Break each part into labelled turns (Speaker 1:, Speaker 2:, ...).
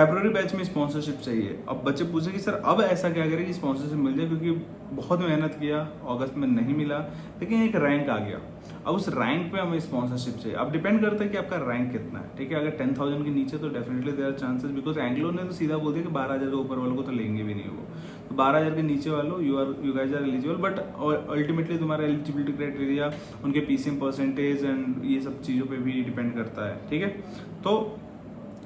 Speaker 1: February batch में sponsorship चाहिए। अब बच्चे पूछे कि सर अब ऐसा क्या करें कि स्पॉन्सरशिप मिल जाए, क्योंकि बहुत मेहनत किया, अगस्त में नहीं मिला, लेकिन एक रैंक आ गया। अब उस रैंक पे हमें स्पॉन्सरशिप चाहिए। अब डिपेंड करता है कि आपका रैंक कितना है, ठीक है। अगर 10,000 के नीचे तो definitely there are chances, because Anglo ने तो सीधा बोल दिया कि 12,000 के ऊपर वालों को तो लेंगे भी नहीं वो। तो 12,000 के नीचे वालों you guys are eligible, but ultimately तुम्हारा एलिजिबिलिटी क्राइटेरिया उनके पीसीएम परसेंटेज एंड ये सब चीज़ों पे भी डिपेंड करता है, ठीक है। तो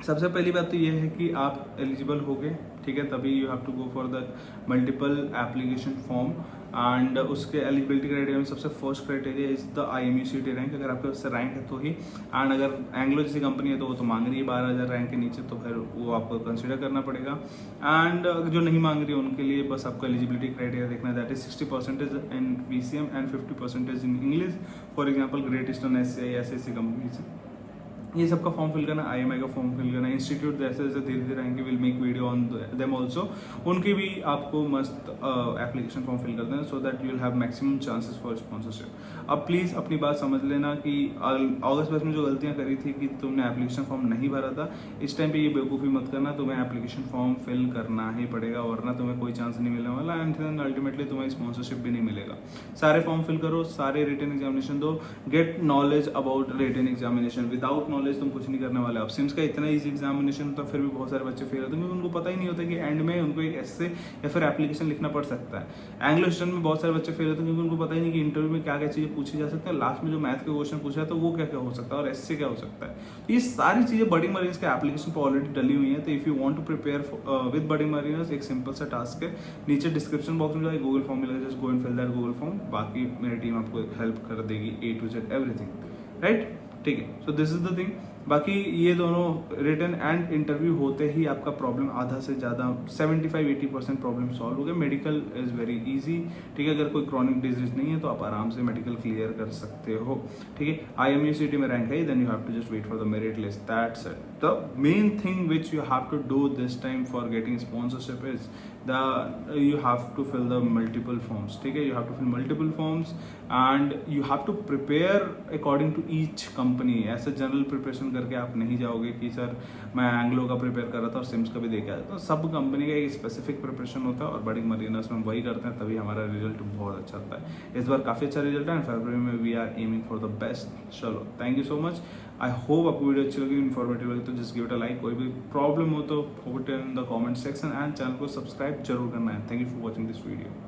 Speaker 1: सबसे पहली बात तो ये है कि आप एलिजिबल हो गए, ठीक है, तभी you have to go for the multiple application form. And उसके एलिजिबिलिटी क्राइटेरिया में सबसे first criteria is the IMUCT rank. अगर आपके उससे रैंक है तो ही, एंड अगर एंग्लो जैसी कंपनी है तो वो तो मांग रही है 12,000 रैंक के नीचे, तो फिर वो आपको कंसिडर करना पड़ेगा। एंड जो नहीं मांग रही है उनके लिए बस आपको एलिजिबिलिटी क्राइटेरिया देखना है, that is 60% in PCM and 50% in English. For example great eastern SCI ऐसी कंपनीज, ये सबका फॉर्म फिल करना, IMI का फॉर्म फिल करना। इंस्टीट्यूट जैसे जैसे धीरे धीरे आएंगे, will make video on them also, उनकी भी आपको मस्त एप्लीकेशन फॉर्म फिल कर देना, so that you will have maximum chances for sponsorship. अब प्लीज़ अपनी बात समझ लेना कि अगस्त बैच में जो गलतियां करी थी कि तुमने एप्लीकेशन फॉर्म नहीं भरा था, इस टाइम पे ये बेवकूफ़ी मत करना। तुम्हें एप्लीकेशन फॉर्म फिल करना ही पड़ेगा, वरना तुम्हें कोई चांस नहीं मिलने वाला, एंड देन अल्टीमेटली तुम्हें स्पॉन्सरशिप भी नहीं मिलेगा। सारे फॉर्म फिल करो, सारे रिटन एग्जामिनेशन दो, get knowledge about written examination. Without knowledge तुम कुछ नहीं करने वाले। अब सिम्स का इतना ईजी एग्जामिनेशन होता है, फिर भी बहुत सारे बच्चे फेल होते हैं, क्योंकि उनको पता ही नहीं होता कि एंड में उनको एक ऐसे या फिर एप्लीकेशन लिखना पड़ सकता है। एंग्लो ईस्टर्न में बहुत सारे बच्चे फेल होते हैं, क्योंकि उनको पता ही नहीं कि इंटरव्यू में क्या क्या चीज़ें पूछी जा सकती है, लास्ट में जो मैथ के क्वेश्चन पूछा है तो वो क्या क्या हो सकता है और ऐसे क्या हो सकता है। तो ये सारी चीज़ें बडिंग मरीनर्स के एप्लीकेशन पर ऑलरेडी डली हुई है। तो if you want to prepare with budding mariners, एक सिंपल सा टास्क है, नीचे डिस्क्रिप्शन बॉक्स में जाए गूगल फॉर्म मिलेगा, just go and fill that Google form. बाकी मेरी टीम आपको हेल्प कर देगी A to Z everything, right, ठीक है। So this is the thing. बाकी ये दोनों रिटन एंड इंटरव्यू होते ही आपका प्रॉब्लम आधा से ज़्यादा 75-80% प्रॉब्लम सॉल्व हो गया। मेडिकल इज़ वेरी इजी, ठीक है। अगर कोई क्रॉनिक डिजीज नहीं है तो आप आराम से मेडिकल क्लियर कर सकते हो, ठीक है। IMUCT में रैंक है, then you have to just wait for the merit list, that's it. The main thing which you have to do this time for getting sponsorship is you have to fill the multiple forms, ठीक है। You have to fill multiple forms and you have to prepare according to each company। ऐसे general preparation करके आप नहीं जाओगे कि sir मैं Anglo का प्रिपेयर कर रहा था और सिम्स का भी देख आया। तो सब कंपनी का एक स्पेसिफिक प्रिपरेशन होता है और बडिंग मरीनर्स में वही करते हैं, तभी हमारा रिजल्ट बहुत अच्छा आता है। इस बार काफ़ी अच्छा रिजल्ट है एंड फरवरी में we are aiming for the best. चलो, thank you so much. I hope आपको वीडियो अच्छी लगी, इन्फॉर्मेटिव लगी, तो just give it a like. कोई भी प्रॉब्लम हो तो put in the comment section and channel को सब्सक्राइब जरूर करना है। Thank you for watching this video.